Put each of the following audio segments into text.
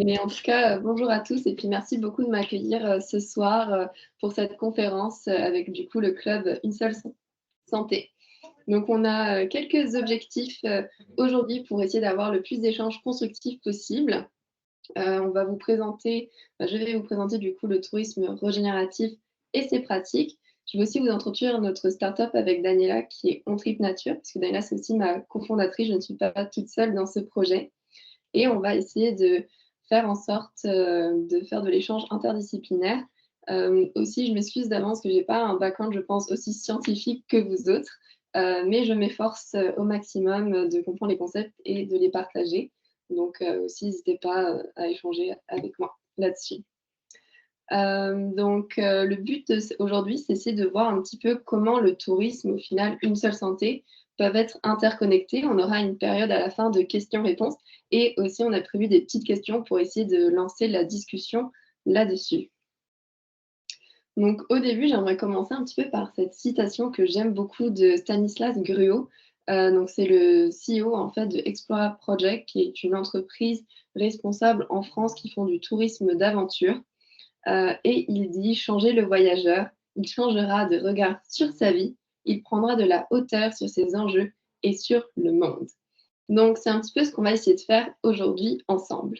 Mais en tout cas, bonjour à tous et puis merci beaucoup de m'accueillir, ce soir, pour cette conférence, avec du coup le club Une seule santé. Donc on a, quelques objectifs, aujourd'hui pour essayer d'avoir le plus d'échanges constructifs possible. On va vous présenter je vais vous présenter du coup le tourisme régénératif et ses pratiques. Je vais aussi vous introduire notre start-up avec Daniela qui est On Trip Nature, parce que Daniela, c'est aussi ma cofondatrice, je ne suis pas toute seule dans ce projet. Et on va essayer de faire en sorte, de faire de l'échange interdisciplinaire. Aussi, je m'excuse d'avance que j'ai pas un background, je pense, aussi scientifique que vous autres, mais je m'efforce, au maximum, de comprendre les concepts et de les partager. Donc, aussi n'hésitez pas, à échanger avec moi là-dessus. Le but de aujourd'hui, c'est essayer de voir un petit peu comment le tourisme, au final, Une seule santé, peuvent être interconnectés. On aura une période à la fin de questions-réponses et aussi on a prévu des petites questions pour essayer de lancer la discussion là-dessus. Donc au début, j'aimerais commencer un petit peu par cette citation que j'aime beaucoup de Stanislas Gruot. Donc c'est le CEO en fait de Explora Project, qui est une entreprise responsable en France qui font du tourisme d'aventure. Et il dit: «Changer le voyageur, il changera de regard sur sa vie, il prendra de la hauteur sur ses enjeux et sur le monde». Donc c'est un petit peu ce qu'on va essayer de faire aujourd'hui ensemble.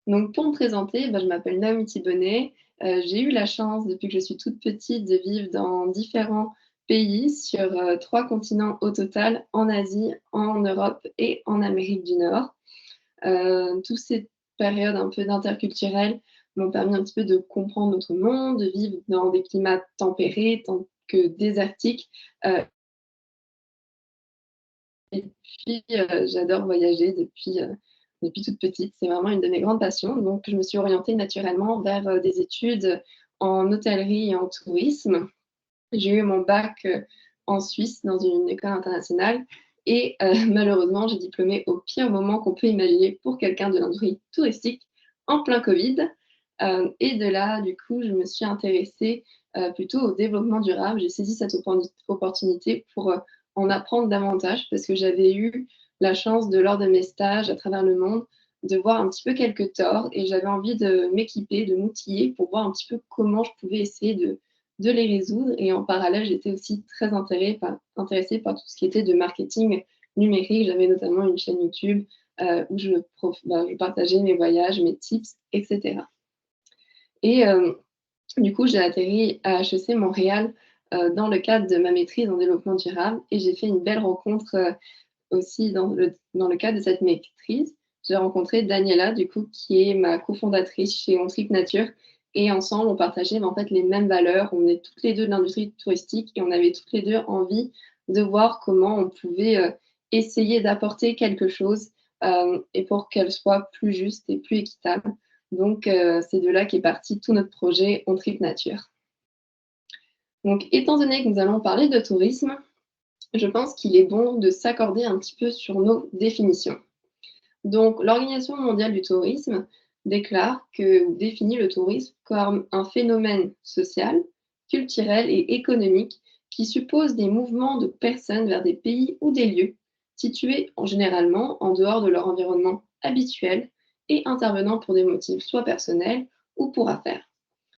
Donc pour me présenter, je m'appelle Naomi Thibonnet. J'ai eu la chance depuis que je suis toute petite de vivre dans différents pays sur, 3 continents au total, en Asie, en Europe et en Amérique du Nord. Toutes ces périodes un peu d'interculturel m'ont permis un petit peu de comprendre notre monde, de vivre dans des climats tempérés tant que désertiques, et puis, j'adore voyager depuis toute petite. C'est vraiment une de mes grandes passions, donc je me suis orientée naturellement vers, des études en hôtellerie et en tourisme. J'ai eu mon bac, en Suisse dans une école internationale et malheureusement, j'ai diplômé au pire moment qu'on peut imaginer pour quelqu'un de l'industrie touristique, en plein covid. Et de là, du coup, je me suis intéressée, plutôt au développement durable. J'ai saisi cette opportunité pour, en apprendre davantage parce que j'avais eu la chance de lors de mes stages à travers le monde, de voir un petit peu quelques torts et j'avais envie de m'équiper, de m'outiller pour voir un petit peu comment je pouvais essayer de les résoudre et en parallèle, j'étais aussi très intéressée par tout ce qui était de marketing numérique. J'avais notamment une chaîne YouTube, où je partageais mes voyages, mes tips et cetera. Et du coup, j'ai atterri à HEC Montréal, dans le cadre de ma maîtrise en développement durable et j'ai fait une belle rencontre, aussi dans le cadre de cette maîtrise. J'ai rencontré Daniela, du coup, qui est ma cofondatrice chez On Trip Nature et ensemble, on partageait, en fait, les mêmes valeurs. On est toutes les 2 de l'industrie touristique et on avait toutes les 2 envie de voir comment on pouvait, essayer d'apporter quelque chose, et pour qu'elle soit plus juste et plus équitable. Donc c'est de là qu'est parti tout notre projet On Trip Nature. Donc étant donné que nous allons parler de tourisme, je pense qu'il est bon de s'accorder un petit peu sur nos définitions. Donc l'Organisation mondiale du tourisme déclare que ou définit le tourisme comme un phénomène social, culturel et économique qui suppose des mouvements de personnes vers des pays ou des lieux situés généralement en dehors de leur environnement habituel et intervenant pour des motifs soit personnels ou pour affaires.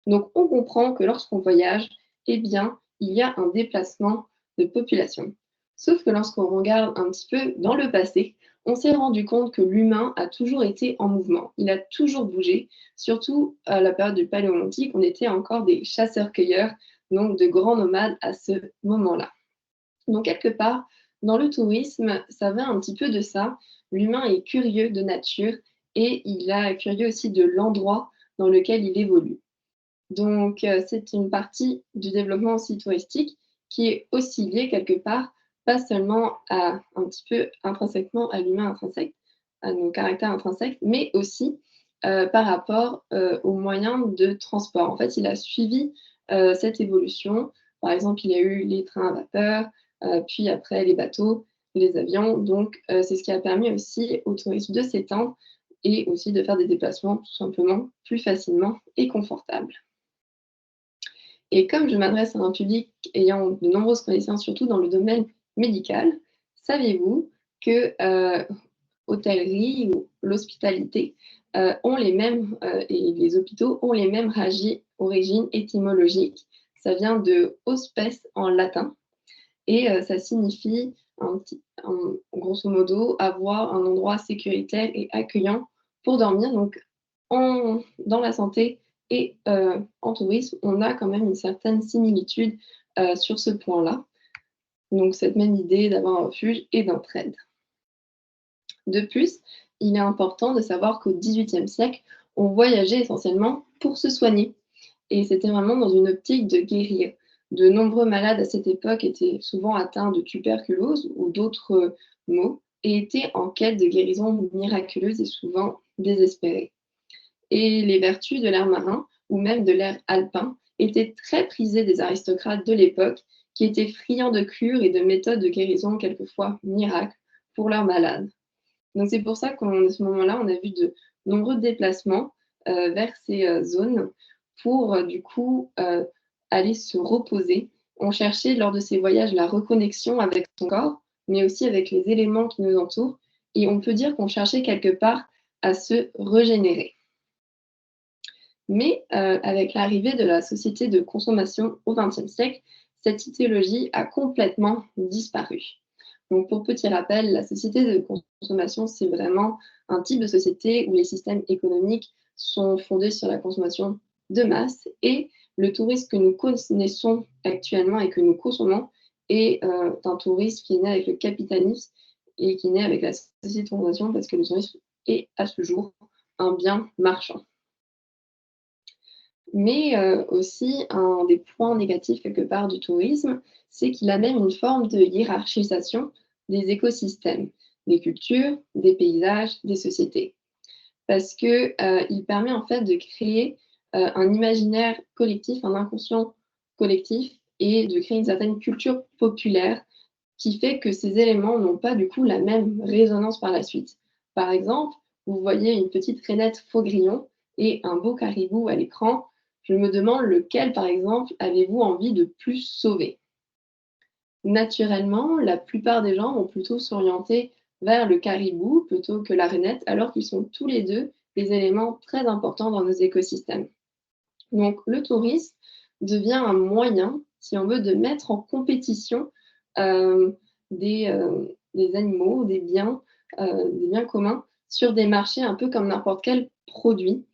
Donc on comprend que lorsqu'on voyage, eh bien, il y a un déplacement de population. Sauf que lorsqu'on regarde un petit peu dans le passé, on s'est rendu compte que l'humain a toujours été en mouvement. Il a toujours bougé, surtout à la période du Paléolithique, on était encore des chasseurs-cueilleurs, donc de grands nomades à ce moment-là. Donc quelque part, dans le tourisme, ça va un petit peu de ça. L'humain est curieux de nature et il est curieux aussi de l'endroit dans lequel il évolue. Donc, c'est une partie du développement aussi touristique qui est aussi liée quelque part, pas seulement à un petit peu intrinsèquement à l'humain intrinsèque, à nos caractères intrinsèques, mais aussi, par rapport, aux moyens de transport. En fait, il a suivi, cette évolution. Par exemple, il y a eu les trains à vapeur, puis après les bateaux, les avions. Donc, c'est ce qui a permis aussi au tourisme de s'étendre et aussi de faire des déplacements tout simplement plus facilement et confortables. Et comme je m'adresse à un public ayant de nombreuses connaissances, surtout dans le domaine médical, saviez-vous que, hôtellerie ou l'hospitalité, ont les mêmes, et les hôpitaux ont les mêmes origines étymologiques. Ça vient de hospes en latin et ça signifie grosso modo, avoir un endroit sécuritaire et accueillant pour dormir. Donc dans la santé et en tourisme, on a quand même une certaine similitude, sur ce point-là. Donc cette même idée d'avoir un refuge et d'entraide. De plus, il est important de savoir qu'au XVIIIe siècle, on voyageait essentiellement pour se soigner et c'était vraiment dans une optique de guérir. De nombreux malades à cette époque étaient souvent atteints de tuberculose ou d'autres maux et étaient en quête de guérison miraculeuse et souvent désespérés. Et les vertus de l'air marin ou même de l'air alpin étaient très prisées des aristocrates de l'époque qui étaient friands de cures et de méthodes de guérison quelquefois miracles pour leurs malades. Donc c'est pour ça qu'à ce moment-là, on a vu de nombreux déplacements vers ces zones pour du coup aller se reposer. On cherchait lors de ces voyages la reconnexion avec son corps, mais aussi avec les éléments qui nous entourent. Et on peut dire qu'on cherchait quelque part à se régénérer. Mais avec l'arrivée de la société de consommation au XXe siècle, cette idéologie a complètement disparu. Donc, pour petit rappel, la société de consommation, c'est vraiment un type de société où les systèmes économiques sont fondés sur la consommation de masse et le tourisme que nous connaissons actuellement et que nous consommons est un tourisme qui est né avec le capitalisme et qui est né avec la société de consommation parce que le tourisme est à ce jour un bien marchand. Mais aussi, un des points négatifs quelque part du tourisme, c'est qu'il amène une forme de hiérarchisation des écosystèmes, des cultures, des paysages, des sociétés. Parce que, il permet en fait de créer, un imaginaire collectif, un inconscient collectif et de créer une certaine culture populaire qui fait que ces éléments n'ont pas du coup la même résonance par la suite. Par exemple, vous voyez une petite rainette faugrillon et un beau caribou à l'écran. Je me demande lequel, par exemple, avez-vous envie de plus sauver? Naturellement, la plupart des gens vont plutôt s'orienter vers le caribou plutôt que la rainette, alors qu'ils sont tous les deux des éléments très importants dans nos écosystèmes. Donc, le tourisme devient un moyen, si on veut, de mettre en compétition euh, des animaux, des biens communs sur des marchés un peu comme n'importe quel produit.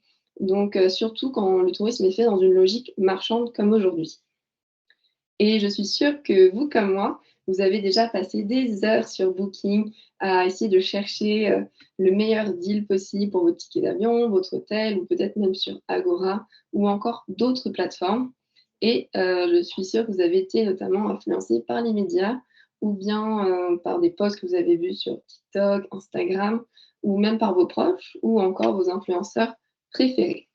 Donc, surtout quand le tourisme est fait dans une logique marchande comme aujourd'hui. Et je suis sûre que vous, comme moi, vous avez déjà passé des heures sur Booking à essayer de chercher le meilleur deal possible pour votre ticket d'avion, votre hôtel, ou peut-être même sur Agora ou encore d'autres plateformes. Et je suis sûre que vous avez été notamment influencé par les médias ou bien par des posts que vous avez vus sur TikTok, Instagram, ou même par vos proches ou encore vos influenceurs préférés.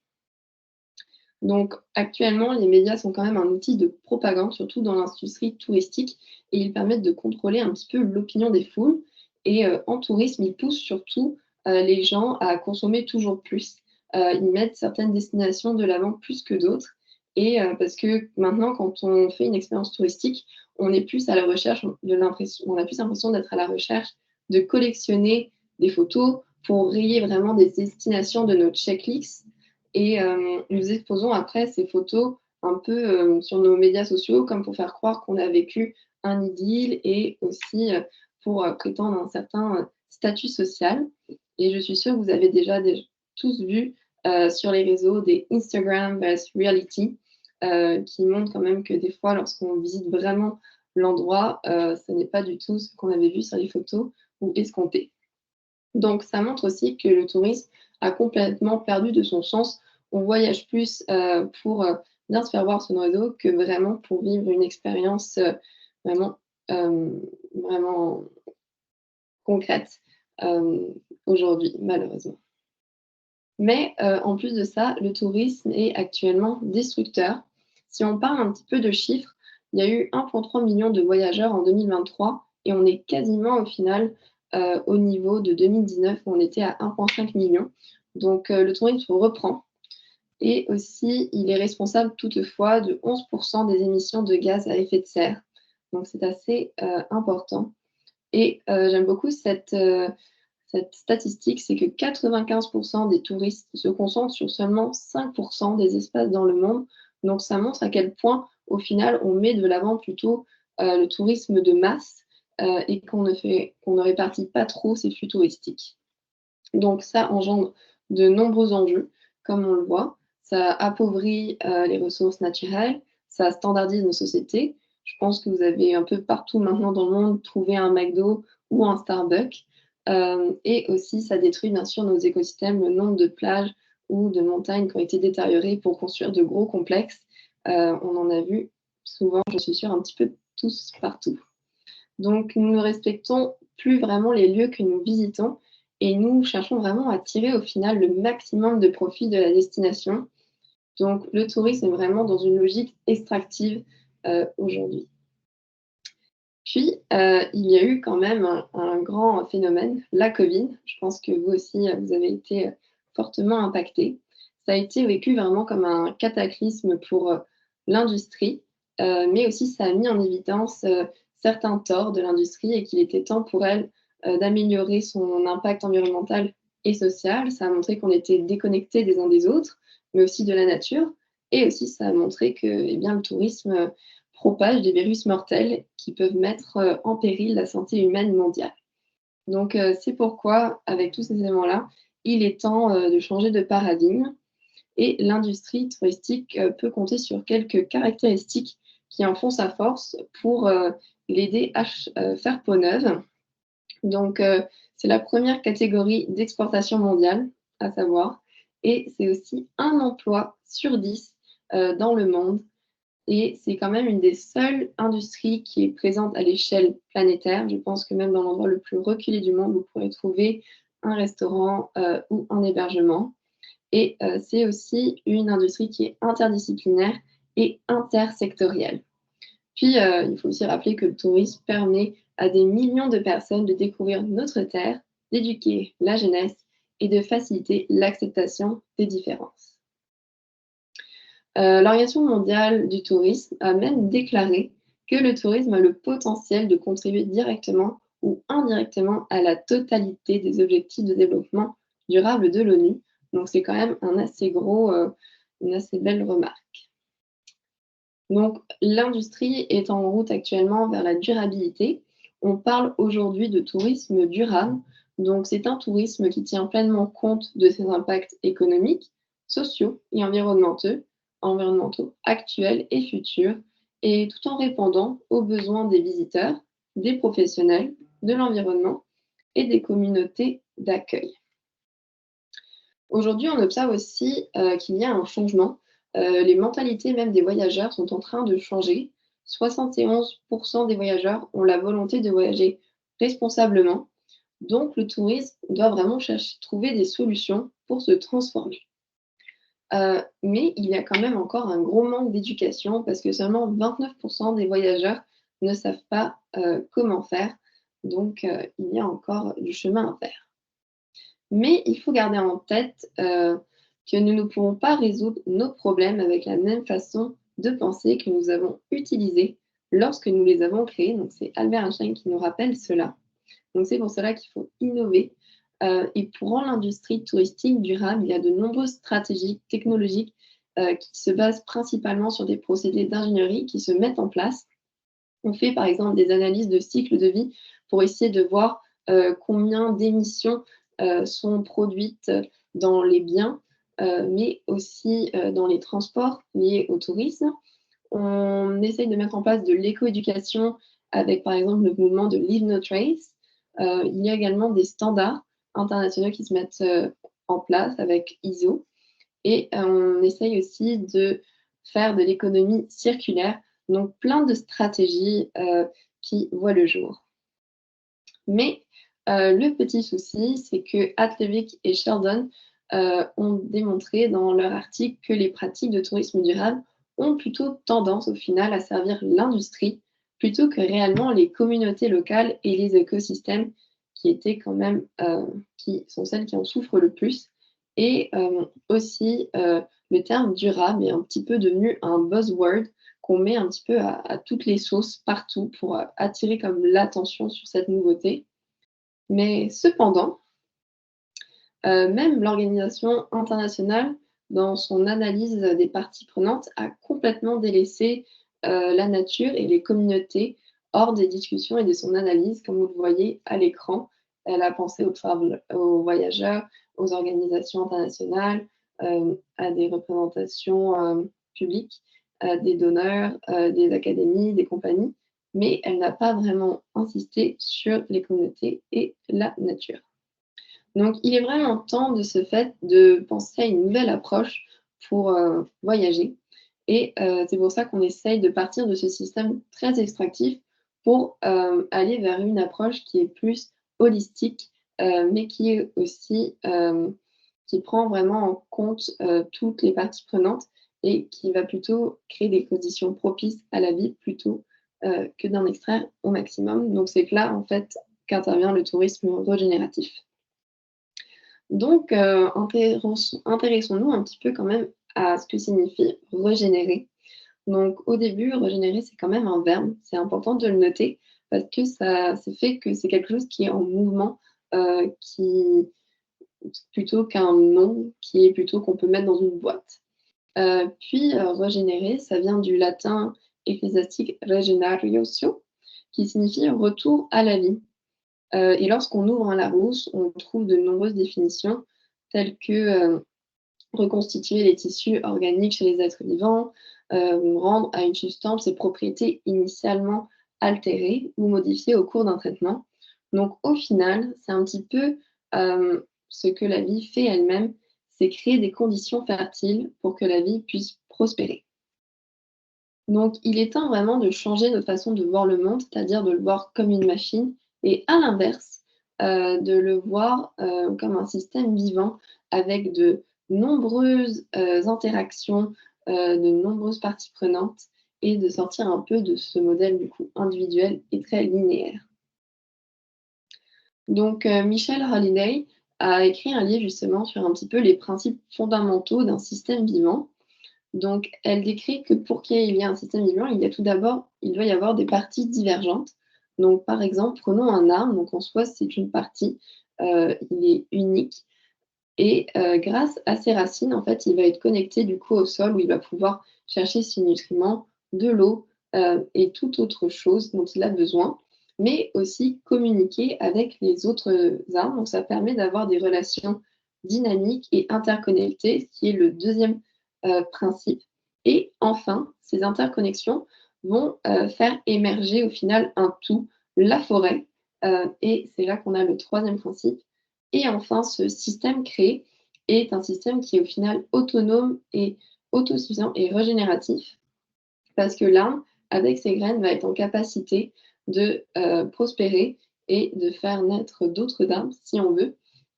Donc, actuellement, les médias sont quand même un outil de propagande, surtout dans l'industrie touristique, et ils permettent de contrôler un petit peu l'opinion des foules. Et en tourisme, ils poussent surtout les gens à consommer toujours plus. Ils mettent certaines destinations de l'avant plus que d'autres. Et parce que maintenant, quand on fait une expérience touristique, on est plus à la recherche de l'impression, on a plus l'impression d'être à la recherche de collectionner des photos pour rayer vraiment des destinations de notre checklist et nous exposons après ces photos un peu, sur nos médias sociaux comme pour faire croire qu'on a vécu un idylle et aussi, pour, prétendre un certain, statut social et je suis sûre que vous avez déjà tous vu, sur les réseaux des Instagram vs reality, qui montrent quand même que des fois lorsqu'on visite vraiment l'endroit, ce n'est pas du tout ce qu'on avait vu sur les photos ou escompté. Donc ça montre aussi que le tourisme a complètement perdu de son sens. On voyage plus, pour, bien se faire voir sur nos réseaux que vraiment pour vivre une expérience, vraiment, vraiment concrète, aujourd'hui, malheureusement. Mais, en plus de ça, le tourisme est actuellement destructeur. Si on parle un petit peu de chiffres, il y a eu 1,3 million de voyageurs en 2023 et on est quasiment au final, au niveau de 2019 où on était à 1,5 million. Donc, le tourisme reprend et aussi il est responsable toutefois de 11 des émissions de gaz à effet de serre. Donc c'est assez, important et j'aime beaucoup cette statistique, c'est que 95% des touristes se concentrent sur seulement 5% des espaces dans le monde. Donc ça montre à quel point, au final, on met de l'avant plutôt le tourisme de masse et qu'on ne répartit pas trop ces flux touristiques. Donc ça engendre de nombreux enjeux, comme on le voit. Ça appauvrit les ressources naturelles, ça standardise nos sociétés. Je pense que vous avez un peu partout maintenant dans le monde trouvé un McDo ou un Starbucks. Et aussi, ça détruit bien sûr nos écosystèmes, le nombre de plages ou de montagnes qui ont été détériorées pour construire de gros complexes. On en a vu souvent, je suis sûre, un petit peu tous partout. Donc, nous ne respectons plus vraiment les lieux que nous visitons et nous cherchons vraiment à tirer au final le maximum de profit de la destination. Donc, le tourisme est vraiment dans une logique extractive aujourd'hui. Puis, il y a eu quand même un grand phénomène, la Covid. Je pense que vous aussi, vous avez été fortement impactés. Ça a été vécu vraiment comme un cataclysme pour l'industrie, mais aussi ça a mis en évidence certains torts de l'industrie et qu'il était temps pour elle d'améliorer son impact environnemental et social. Ça a montré qu'on était déconnectés des uns des autres, mais aussi de la nature. Et aussi, ça a montré que eh bien, le tourisme propage des virus mortels qui peuvent mettre en péril la santé humaine mondiale. Donc, c'est pourquoi, avec tous ces éléments-là, il est temps de changer de paradigme et l'industrie touristique peut compter sur quelques caractéristiques qui en font sa force pour l'aider à faire peau neuve. Donc, c'est la première catégorie d'exportation mondiale, à savoir, et c'est aussi un emploi sur 10 dans le monde et c'est quand même une des seules industries qui est présente à l'échelle planétaire. Je pense que même dans l'endroit le plus reculé du monde, vous pourrez trouver un restaurant ou un hébergement. Et c'est aussi une industrie qui est interdisciplinaire et intersectorielle. Puis, il faut aussi rappeler que le tourisme permet à des millions de personnes de découvrir notre terre, d'éduquer la jeunesse et de faciliter l'acceptation des différences. L'Organisation mondiale du tourisme a même déclaré que le tourisme a le potentiel de contribuer directement ou indirectement à la totalité des objectifs de développement durable de l'ONU. Donc c'est quand même un assez gros, une assez belle remarque. Donc l'industrie est en route actuellement vers la durabilité. On parle aujourd'hui de tourisme durable. Donc c'est un tourisme qui tient pleinement compte de ses impacts économiques, sociaux et environnementaux actuels et futurs, et tout en répondant aux besoins des visiteurs, des professionnels, de l'environnement et des communautés d'accueil. Aujourd'hui, on observe aussi qu'il y a un changement. Les mentalités même des voyageurs sont en train de changer. 71% des voyageurs ont la volonté de voyager responsablement. Donc, le tourisme doit vraiment trouver des solutions pour se transformer. Mais il y a quand même encore un gros manque d'éducation parce que seulement 29% des voyageurs ne savent pas comment faire. Donc, il y a encore du chemin à faire. Mais il faut garder en tête que nous ne pouvons pas résoudre nos problèmes avec la même façon de penser que nous avons utilisée lorsque nous les avons créés. Donc, c'est Albert Einstein qui nous rappelle cela. Donc, c'est pour cela qu'il faut innover. Et pour rendre l'industrie touristique durable, il y a de nombreuses stratégies technologiques qui se basent principalement sur des procédés d'ingénierie qui se mettent en place. On fait par exemple des analyses de cycle de vie pour essayer de voir combien d'émissions sont produites dans les biens, mais aussi dans les transports liés au tourisme. On essaye de mettre en place de l'écoéducation avec par exemple le mouvement de Leave No Trace. Il y a également des standards internationaux qui se mettent en place avec ISO. Et on essaye aussi de faire de l'économie circulaire, donc plein de stratégies qui voient le jour. Mais le petit souci, c'est que Atlevik et Sheldon ont démontré dans leur article que les pratiques de tourisme durable ont plutôt tendance au final à servir l'industrie plutôt que réellement les communautés locales et les écosystèmes qui étaient quand même, qui sont celles qui en souffrent le plus. Et aussi, le terme durable est un petit peu devenu un buzzword qu'on met un petit peu à toutes les sauces partout pour attirer comme l'attention sur cette nouveauté. Mais cependant, Même l'Organisation internationale, dans son analyse des parties prenantes, a complètement délaissé, la nature et les communautés hors des discussions et de son analyse, comme vous le voyez à l'écran. Elle a pensé aux voyageurs, aux organisations internationales, à des représentations, publiques, à des donneurs, des académies, des compagnies, mais elle n'a pas vraiment insisté sur les communautés et la nature. Donc il est vraiment temps de ce fait de penser à une nouvelle approche pour, voyager et c'est pour ça qu'on essaye de partir de ce système très extractif pour, aller vers une approche qui est plus holistique, mais qui est aussi, qui prend vraiment en compte, toutes les parties prenantes et qui va plutôt créer des conditions propices à la vie plutôt, que d'en extraire au maximum. Donc c'est que là, en fait, qu'intervient le tourisme régénératif. Donc, intéressons-nous un petit peu quand même à ce que signifie régénérer. Donc, au début, régénérer, c'est quand même un verbe. C'est important de le noter parce que ça fait que c'est quelque chose qui est en mouvement, qui plutôt qu'un nom qui est plutôt qu'on peut mettre dans une boîte. Puis, régénérer, ça vient du latin ecclésiastique regeneratio, qui signifie retour à la vie. Et lorsqu'on ouvre un Larousse, on trouve de nombreuses définitions telles que, reconstituer les tissus organiques chez les êtres vivants, rendre à une substance ses propriétés initialement altérées ou modifiées au cours d'un traitement. Donc au final, c'est un petit peu, ce que la vie fait elle-même, c'est créer des conditions fertiles pour que la vie puisse prospérer. Donc, il est temps vraiment de changer notre façon de voir le monde, c'est-à-dire de le voir comme une machine et à l'inverse, de le voir, comme un système vivant avec de nombreuses, interactions, de nombreuses parties prenantes et de sortir un peu de ce modèle du coup individuel et très linéaire. Donc, Michelle Holiday a écrit un livre justement sur un petit peu les principes fondamentaux d'un système vivant. Donc, elle décrit que pour qu'il y ait un système vivant, il y a tout d'abord, il doit y avoir des parties divergentes. Donc, par exemple, prenons un arbre, donc en soi, c'est une partie, il est unique et grâce à ses racines, en fait, il va être connecté du coup au sol où il va pouvoir chercher ses nutriments, de l'eau, et toute autre chose dont il a besoin, mais aussi communiquer avec les autres arbres. Donc ça permet d'avoir des relations dynamiques et interconnectées, ce qui est le deuxième principe. Et enfin, ces interconnexions vont, faire émerger au final un tout, la forêt, et c'est là qu'on a le troisième principe et enfin, ce système créé est un système qui est au final autonome et autosuffisant et régénératif parce que l'arbre, avec ses graines, va être en capacité de, prospérer et de faire naître d'autres arbres si on veut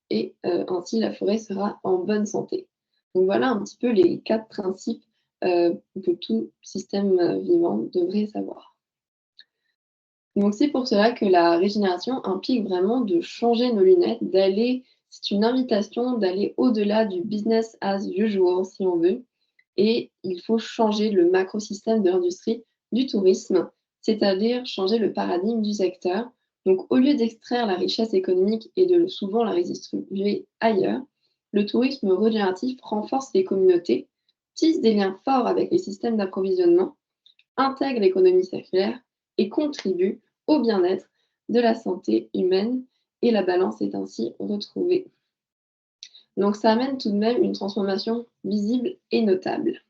et ainsi la forêt sera en bonne santé. Donc voilà un petit peu les 4 principes, que tout système, vivant devrait savoir. Donc c'est pour cela que la régénération implique vraiment de changer nos lunettes, d'aller c'est une invitation d'aller au-delà du business as usual si on veut et il faut changer le macrosystème de l'industrie du tourisme, c'est-à-dire changer le paradigme du secteur. Donc au lieu d'extraire la richesse économique et de souvent la redistribuer ailleurs, le tourisme régénératif renforce les communautés, tisse des liens forts avec les systèmes d'approvisionnement, intègre l'économie circulaire et contribue au bien-être de la santé humaine et la balance est ainsi retrouvée. Donc ça amène tout de même une transformation visible et notable.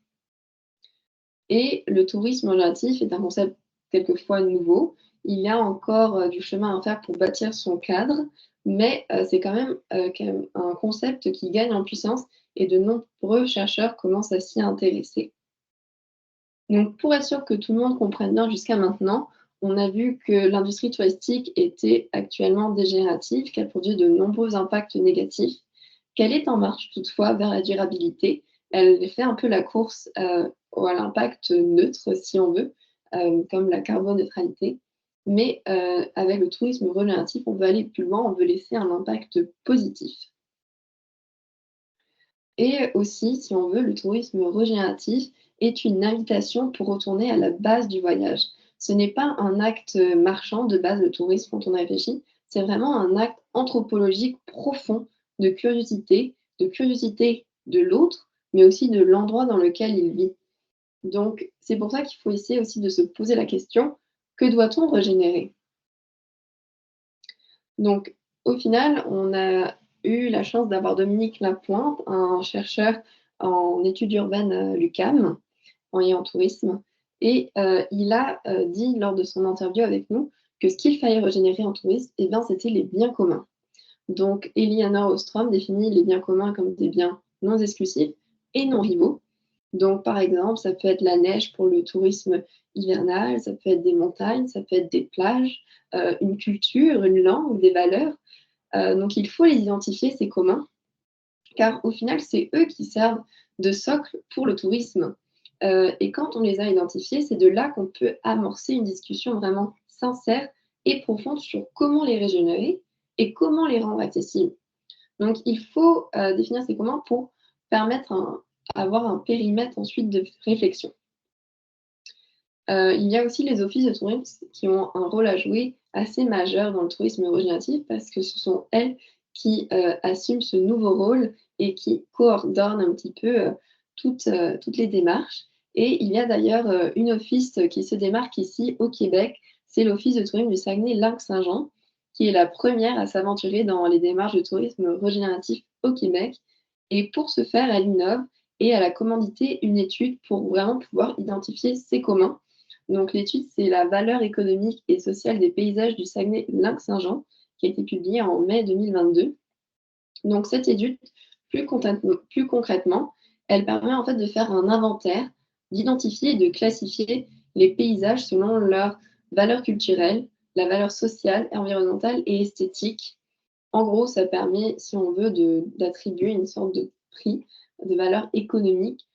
Et le tourisme relatif est un concept quelquefois nouveau. Il y a encore du chemin à faire pour bâtir son cadre, mais c'est quand même un concept qui gagne en puissance et de nombreux chercheurs commencent à s'y intéresser. Donc, pour être sûr que tout le monde comprenne bien jusqu'à maintenant, on a vu que l'industrie touristique était actuellement dégénérative, qu'elle produit de nombreux impacts négatifs, qu'elle est en marche toutefois vers la durabilité. Elle fait un peu la course à l'impact neutre, si on veut, comme la carboneutralité. Mais avec le tourisme régénératif, on veut aller plus loin, on veut laisser un impact positif. Et aussi, si on veut, le tourisme régénératif est une invitation pour retourner à la base du voyage. Ce n'est pas un acte marchand de base, le tourisme, quand on y réfléchit, c'est vraiment un acte anthropologique profond de curiosité de l'autre, mais aussi de l'endroit dans lequel il vit. Donc, c'est pour ça qu'il faut essayer aussi de se poser la question: «Que doit-on régénérer?» Donc, au final, on a eu la chance d'avoir Dominique Lapointe, un chercheur en études urbaines à l'UQAM et en tourisme et il a, dit lors de son interview avec nous que ce qu'il fallait régénérer en tourisme et bien, c'était les biens communs. Donc Elinor Ostrom définit les biens communs comme des biens non exclusifs et non rivaux. Donc par exemple, ça peut être la neige pour le tourisme hivernal, ça peut être des montagnes, ça peut être des plages, une culture, une langue, des valeurs. Donc il faut les identifier, ces communs, car au final, c'est eux qui servent de socle pour le tourisme. Et quand on les a identifiés, c'est de là qu'on peut amorcer une discussion vraiment sincère et profonde sur comment les régénérer et comment les rendre accessibles. Donc il faut, définir ces communs pour permettre avoir un périmètre ensuite de réflexion. Il y a aussi les offices de tourisme qui ont un rôle à jouer assez majeur dans le tourisme régénératif parce que ce sont elles qui, assument ce nouveau rôle et qui coordonnent un petit peu, toutes les démarches et il y a d'ailleurs, une office qui se démarque ici au Québec, c'est l'Office de tourisme du Saguenay-Lac-Saint-Jean, qui est la première à s'aventurer dans les démarches de tourisme régénératif au Québec et pour ce faire, elle innove et elle a commandité une étude pour vraiment pouvoir identifier ces communs. Donc l'étude, c'est la valeur économique et sociale des paysages du Saguenay-Lac-Saint-Jean, qui a été publiée en mai 2022. Donc cette étude, plus concrètement, elle permet en fait de faire un inventaire, d'identifier et de classifier les paysages selon leur valeur culturelle, la valeur sociale, environnementale et esthétique. En gros, ça permet, si on veut, d'attribuer une sorte de prix de valeur économique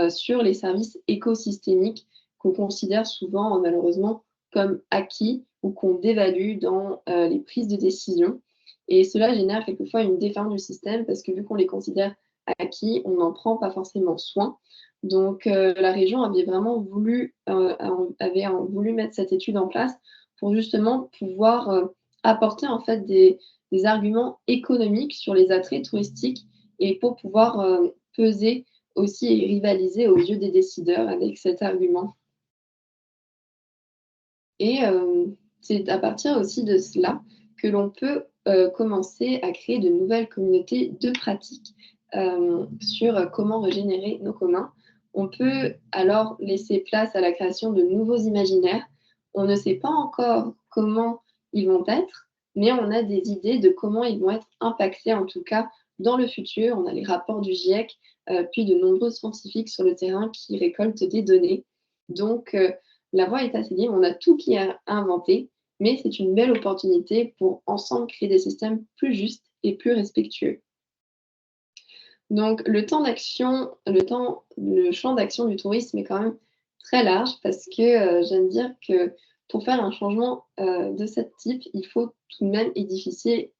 sur les services écosystémiques qu'on considère souvent, malheureusement, comme acquis ou qu'on dévalue dans les prises de décision. Et cela génère quelquefois une déferlante du système parce que vu qu'on les considère acquis, on n'en prend pas forcément soin. Donc la région avait vraiment voulu, voulu mettre cette étude en place pour justement pouvoir apporter en fait des arguments économiques sur les attraits touristiques et pour pouvoir peser aussi et rivaliser aux yeux des décideurs avec cet argument. Et c'est à partir aussi de cela que l'on peut commencer à créer de nouvelles communautés de pratiques sur comment régénérer nos communs. On peut alors laisser place à la création de nouveaux imaginaires. On ne sait pas encore comment ils vont être, mais on a des idées de comment ils vont être impactés, en tout cas dans le futur. On a les rapports du GIEC, puis de nombreux scientifiques sur le terrain qui récoltent des données. Donc, la voie est assez libre, on a tout qui est à inventer, mais c'est une belle opportunité pour ensemble créer des systèmes plus justes et plus respectueux. Donc le champ d'action du tourisme est quand même très large parce que, j'aime dire que pour faire un changement, de ce type, il faut tout de même identifier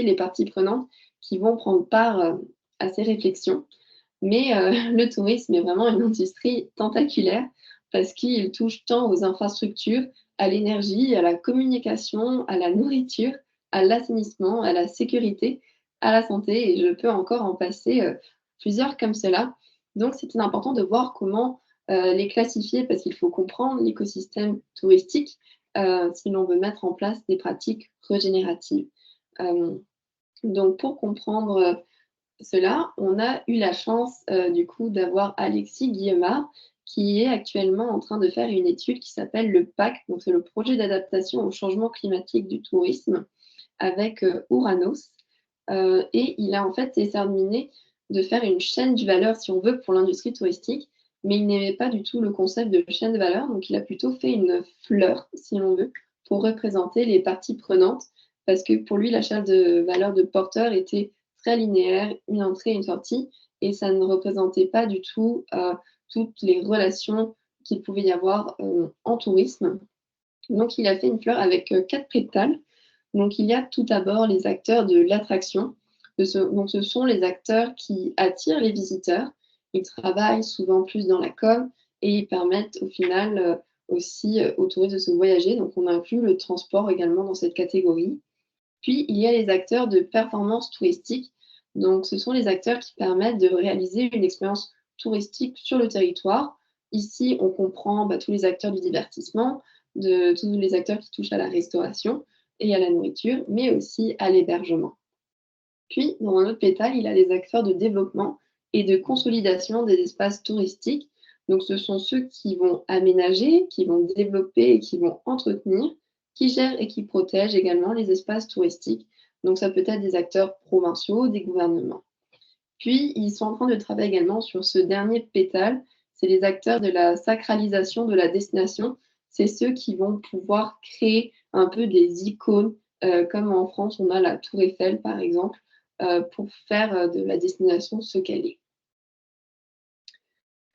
les parties prenantes qui vont prendre part, à ces réflexions. Mais le tourisme est vraiment une industrie tentaculaire parce qu'il touche tant aux infrastructures, à l'énergie, à la communication, à la nourriture, à l'assainissement, à la sécurité, à la santé et je peux encore en passer, plusieurs comme cela. Donc c'est important de voir comment, les classifier parce qu'il faut comprendre l'écosystème touristique, si l'on veut mettre en place des pratiques régénératives. Hem, donc pour comprendre, cela, on a eu la chance, du coup, d'avoir Alexis Guillemard, qui est actuellement en train de faire une étude qui s'appelle le PAC, donc c'est le projet d'adaptation au changement climatique du tourisme avec, Ouranos. Et il a en fait déterminé de faire une chaîne de valeur, si on veut, pour l'industrie touristique, mais il n'aimait pas du tout le concept de chaîne de valeur, donc il a plutôt fait une fleur, si l'on veut, pour représenter les parties prenantes, parce que pour lui, la chaîne de valeur de porteur était très linéaire, une entrée, une sortie, et ça ne représentait pas du tout toutes les relations qu'il pouvait y avoir en tourisme. Donc, il a fait une fleur avec 4 pétales. Donc, il y a tout d'abord les acteurs de l'attraction. Donc, ce sont les acteurs qui attirent les visiteurs. Ils travaillent souvent plus dans la com et ils permettent au final aussi aux touristes de se voyager. Donc, on inclut le transport également dans cette catégorie. Puis, il y a les acteurs de performance touristique. Donc, ce sont les acteurs qui permettent de réaliser une expérience touristique sur le territoire. Ici, on comprend tous les acteurs du divertissement, tous les acteurs qui touchent à la restauration et à la nourriture, mais aussi à l'hébergement. Puis, dans un autre pétale, il y a les acteurs de développement et de consolidation des espaces touristiques. Donc, ce sont ceux qui vont aménager, qui vont développer et qui vont entretenir, qui gèrent et qui protègent également les espaces touristiques. Donc, ça peut être des acteurs provinciaux, des gouvernements. Puis, ils sont en train de travailler également sur ce dernier pétale, c'est les acteurs de la sacralisation de la destination. C'est ceux qui vont pouvoir créer un peu des icônes, comme en France, on a la tour Eiffel, par exemple, pour faire, de la destination ce qu'elle est.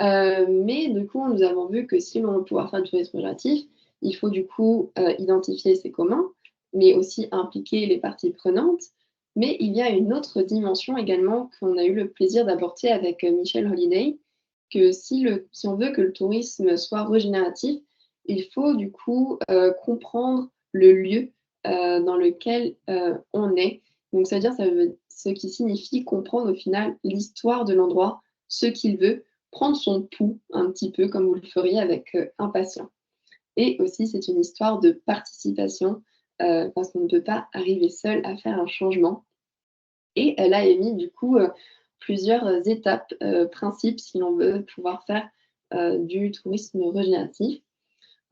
Mais du coup, nous avons vu que si l'on veut pouvoir faire du tourisme relatif, il faut du coup, identifier ses communs, mais aussi impliquer les parties prenantes. Mais il y a une autre dimension également qu'on a eu le plaisir d'aborder avec, Michel Holiday, que si on veut que le tourisme soit régénératif, il faut du coup, comprendre le lieu, dans lequel, on est. Donc ce qui signifie comprendre au final l'histoire de l'endroit, ce qu'il veut, prendre son pouls un petit peu comme vous le feriez avec, un patient. Et aussi, c'est une histoire de participation, parce qu'on ne peut pas arriver seul à faire un changement. Et elle a émis du coup, plusieurs, étapes, principes si l'on veut pouvoir faire, du tourisme régénératif.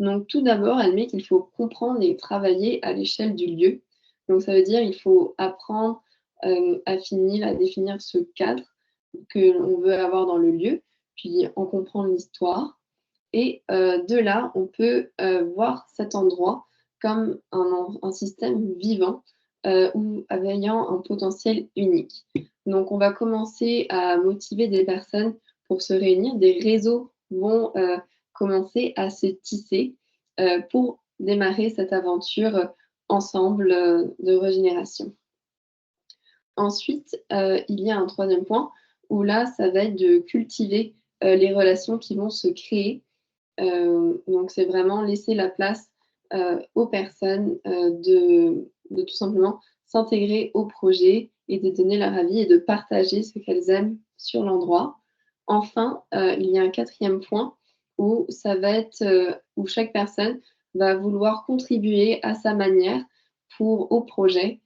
Donc tout d'abord, elle met qu'il faut comprendre et travailler à l'échelle du lieu. Donc ça veut dire il faut apprendre, à définir ce cadre que l'on veut avoir dans le lieu, puis en comprendre l'histoire et de là, on peut, voir cet endroit comme un système vivant, ou ayant un potentiel unique. Donc on va commencer à motiver des personnes pour se réunir. Des réseaux vont, commencer à se tisser, pour démarrer cette aventure, ensemble, de régénération. Ensuite, il y a un troisième point où là, ça va être de cultiver, les relations qui vont se créer. Donc c'est vraiment laisser la place, aux personnes, de tout simplement s'intégrer au projet et de donner leur avis et de partager ce qu'elles aiment sur l'endroit. Enfin, il y a un quatrième point où ça va être, où chaque personne va vouloir contribuer à sa manière au projet.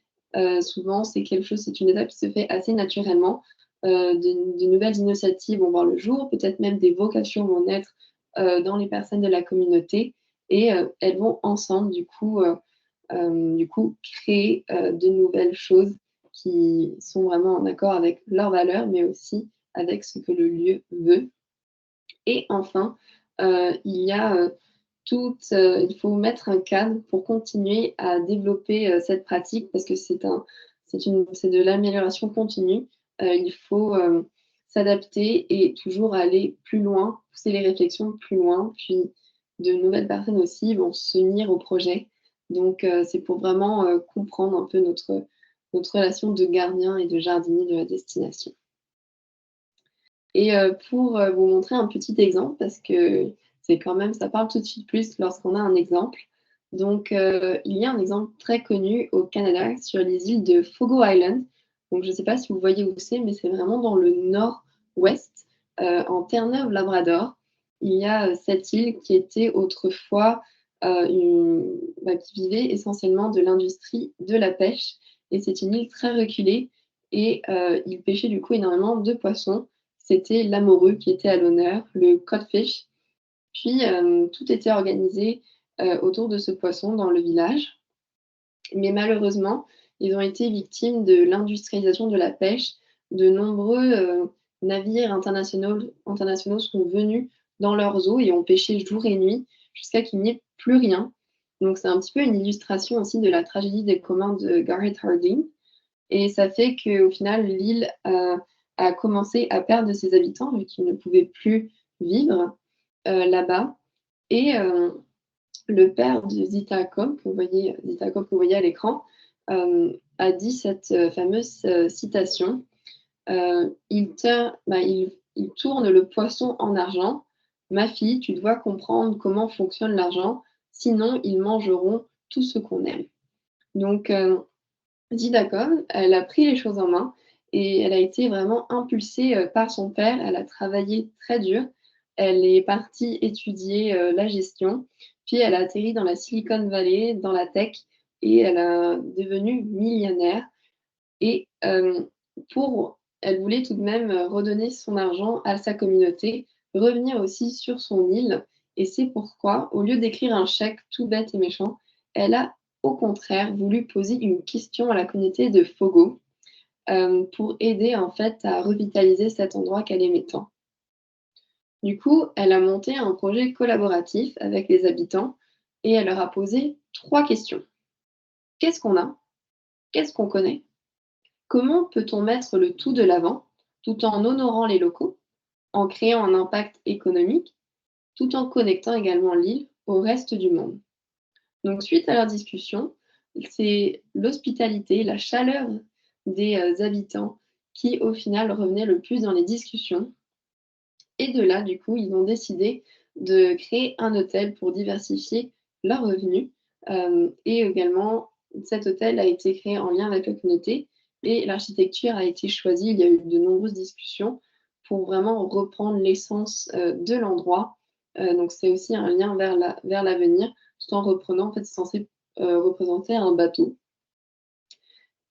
Souvent, c'est une étape qui se fait assez naturellement. De nouvelles initiatives vont voir le jour, peut-être même des vocations vont naître, dans les personnes de la communauté et elles vont ensemble du coup créer, de nouvelles choses qui sont vraiment en accord avec leurs valeurs, mais aussi avec ce que le lieu veut. Et enfin, il y a, il faut mettre un cadre pour continuer à développer, cette pratique parce que c'est de l'amélioration continue. Il faut, s'adapter et toujours aller plus loin, pousser les réflexions plus loin, puis de nouvelles personnes aussi vont s'unir au projet. Donc, c'est pour vraiment, comprendre un peu notre relation de gardien et de jardinier de la destination. Et pour, vous montrer un petit exemple parce que c'est quand même ça parle tout de suite plus lorsqu'on a un exemple. Donc il y a un exemple très connu au Canada sur les îles de Fogo Island. Donc je ne sais pas si vous voyez où c'est, mais c'est vraiment dans le nord-ouest, en Terre-Neuve-Labrador. Il y a, cette île qui était autrefois, qui vivait essentiellement de l'industrie de la pêche et c'est une île très reculée et ils pêchaient du coup énormément de poissons. C'était la morue qui était à l'honneur, le codfish. Puis, tout était organisé, autour de ce poisson dans le village. Mais malheureusement, ils ont été victimes de l'industrialisation de la pêche. De nombreux, navires internationaux sont venus dans leurs eaux et ont pêché jour et nuit jusqu'à qu'il n'y ait plus rien. Donc c'est un petit peu une illustration aussi de la tragédie des communs de Garrett Harding. Et ça fait qu'au final, l'île, a commencé à perdre ses habitants vu qu'ils ne pouvaient plus vivre, là-bas et le père de Zita Cobb que vous voyez à l'écran, a dit cette, fameuse, citation, il tourne le poisson en argent. Ma fille, tu dois comprendre comment fonctionne l'argent, sinon ils mangeront tout ce qu'on aime». Donc Zita Cobb, elle a pris les choses en main et elle a été vraiment impulsée, par son père. Elle a travaillé très dur. Elle est partie étudier, la gestion, puis elle a atterri dans la Silicon Valley, dans la tech et elle est devenue millionnaire et pour elle voulait tout de même, redonner son argent à sa communauté, revenir aussi sur son île et c'est pourquoi, au lieu d'écrire un chèque tout bête et méchant, elle a au contraire voulu poser une question à la communauté de Fogo, pour aider en fait à revitaliser cet endroit qu'elle aimait tant. Du coup, elle a monté un projet collaboratif avec les habitants et elle leur a posé 3 questions. Qu'est-ce qu'on a? Qu'est-ce qu'on connaît? Comment peut-on mettre le tout de l'avant, tout en honorant les locaux, en créant un impact économique, tout en connectant également l'île au reste du monde? Donc suite à leur discussion, c'est l'hospitalité, la chaleur des, habitants qui, au final, revenait le plus dans les discussions et de là, du coup, ils ont décidé de créer un hôtel pour diversifier leurs revenus, et également cet hôtel a été créé en lien avec la communauté et l'architecture a été choisie. Il y a eu de nombreuses discussions pour vraiment reprendre l'essence, de l'endroit, donc c'est aussi un lien vers l'avenir, tout en reprenant en fait, c'est censé, représenter un bateau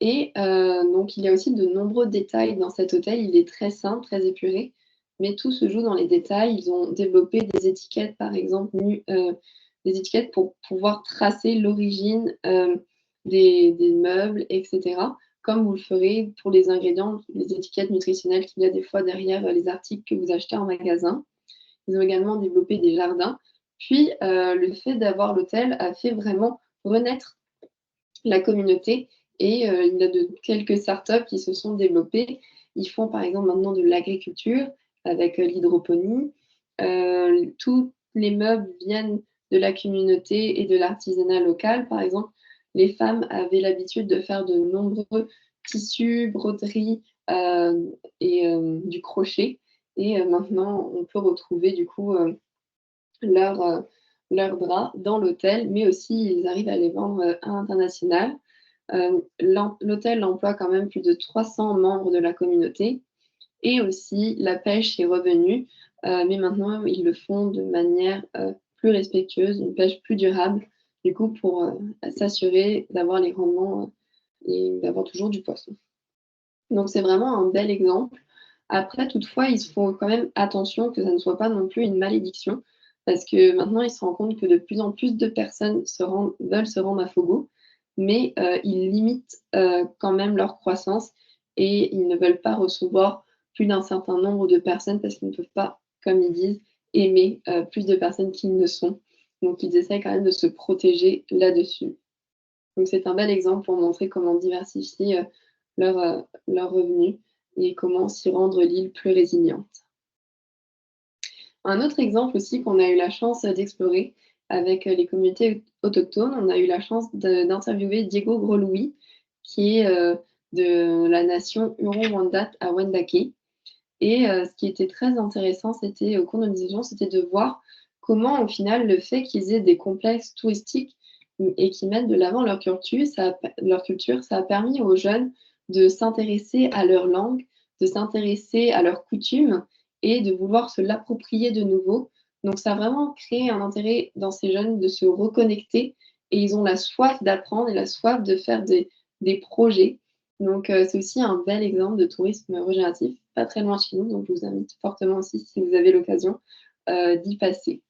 et donc il y a aussi de nombreux détails dans cet hôtel. Il est très simple, très épuré, mais tout se joue dans les détails. Ils ont développé des étiquettes, par exemple, des étiquettes pour pouvoir tracer l'origine, des meubles et cetera, comme vous le ferez pour les ingrédients, les étiquettes nutritionnelles qu'il y a des fois derrière, les articles que vous achetez en magasin. Ils ont également développé des jardins. Puis, le fait d'avoir l'hôtel a fait vraiment renaître la communauté et il y a de quelques startups qui se sont développées. Ils font par exemple maintenant de l'agriculture avec, l'hydroponie. Tous les meubles viennent de la communauté et de l'artisanat local. Par exemple, les femmes avaient l'habitude de faire de nombreux tissus, broderies, et du crochet et maintenant on peut retrouver du coup, leurs, leurs draps dans l'hôtel, mais aussi ils arrivent à les vendre, à l'international. L'hôtel emploie quand même plus de 300 membres de la communauté et aussi la pêche est revenue, mais maintenant ils le font de manière, plus respectueuse, une pêche plus durable, du coup pour, s'assurer d'avoir les rendements, et d'avoir toujours du poisson. Donc c'est vraiment un bel exemple. Après toutefois, ils se font quand même attention que ça ne soit pas non plus une malédiction, parce que maintenant ils se rendent compte que de plus en plus de personnes veulent se rendre à Fogo, mais ils limitent, quand même leur croissance et ils ne veulent pas recevoir plus d'un certain nombre de personnes parce qu'ils ne peuvent pas, comme ils disent, aimer, plus de personnes qu'ils ne sont. Donc ils essaient quand même de se protéger là-dessus. Donc c'est un bel exemple pour montrer comment diversifier, leurs revenus et comment s'y rendre l'île plus résiliente. Un autre exemple aussi qu'on a eu la chance, d'explorer avec, les communautés autochtones, on a eu la chance d'interviewer Diego Groslouis qui est, de la nation Huron-Wendat à Wendake et ce qui était très intéressant, c'était au cours de nos discussions, c'était de voir comment au final le fait qu'ils aient des complexes touristiques, et qu'ils mettent de l'avant leur culture, ça a permis aux jeunes de s'intéresser à leur langue, de s'intéresser à leurs coutumes et de vouloir se l'approprier de nouveau. Donc ça a vraiment créé un intérêt dans ces jeunes de se reconnecter et ils ont la soif d'apprendre et la soif de faire des projets. Donc c'est aussi un bel exemple de tourisme régénératif, pas très loin de chez nous, donc je vous invite fortement aussi, si vous avez l'occasion, d'y passer.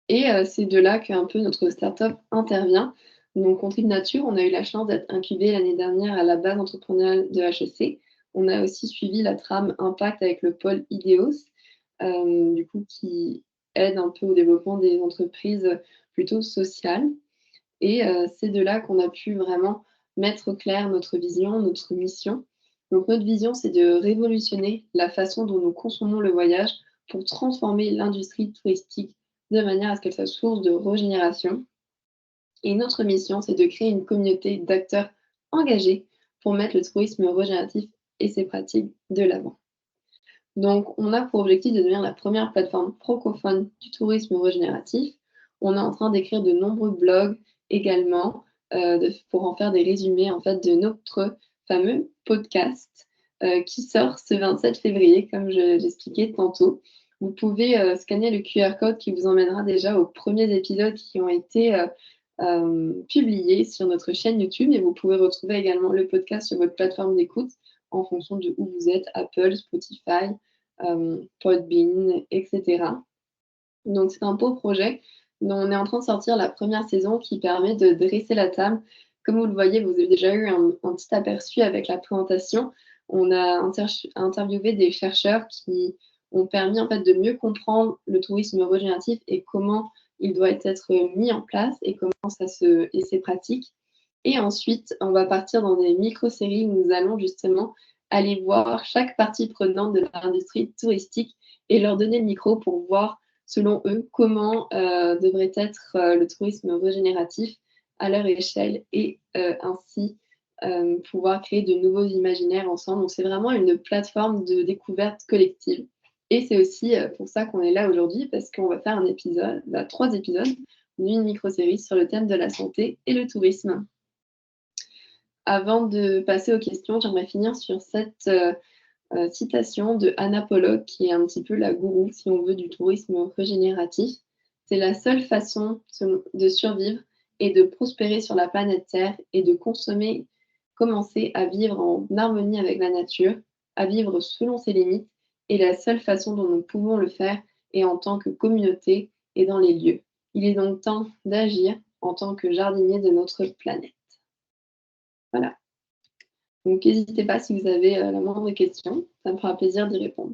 Et c'est de là qu'un peu notre start-up intervient. Donc Contrib Nature, on a eu la chance d'être incubé l'année dernière à la base entrepreneuriale de HEC. On a aussi suivi la trame impact avec le pôle Ideos, du coup qui aide un peu au développement des entreprises, plutôt sociales et c'est de là qu'on a pu vraiment mettre au clair notre vision, notre mission. Donc notre vision, c'est de révolutionner la façon dont nous consommons le voyage pour transformer l'industrie touristique de manière à ce qu'elle soit source de régénération. Et notre mission, c'est de créer une communauté d'acteurs engagés pour mettre le tourisme régénératif et ses pratiques de l'avant. Donc, on a pour objectif de devenir la première plateforme francophone du tourisme régénératif. On est en train d'écrire de nombreux blogs également pour en faire des résumés en fait, de notre fameux podcast qui sort ce 27 février, comme j'expliquais tantôt. Vous pouvez scanner le QR code qui vous emmènera déjà aux premiers épisodes qui ont été publiés sur notre chaîne YouTube et vous pouvez retrouver également le podcast sur votre plateforme d'écoute en fonction de où vous êtes, Apple, Spotify, Podbean, etc. Donc c'est un beau projet dont on est en train de sortir la première saison qui permet de dresser la table. Comme vous le voyez, vous avez déjà eu un petit aperçu avec la présentation. On a interviewé des chercheurs qui ont permis en fait de mieux comprendre le tourisme régénératif et comment il doit être mis en place et comment et ses pratiques. Et ensuite, on va partir dans des micro-séries où nous allons justement aller voir chaque partie prenante de l'industrie touristique et leur donner le micro pour voir, selon eux, comment devrait être le tourisme régénératif à leur échelle et ainsi pouvoir créer de nouveaux imaginaires ensemble. Donc, c'est vraiment une plateforme de découverte collective. Et c'est aussi pour ça qu'on est là aujourd'hui, parce qu'on va faire un épisode, 3 épisodes d'une micro-série sur le thème de la santé et le tourisme. Avant de passer aux questions, j'aimerais finir sur cette citation de Anna Pollock, qui est un petit peu la gourou, si on veut, du tourisme régénératif. C'est la seule façon de survivre et de prospérer sur la planète Terre et de commencer à vivre en harmonie avec la nature, à vivre selon ses limites, et la seule façon dont nous pouvons le faire est en tant que communauté et dans les lieux. Il est donc temps d'agir en tant que jardinier de notre planète. Voilà. Donc n'hésitez pas si vous avez la moindre question, ça me fera plaisir d'y répondre.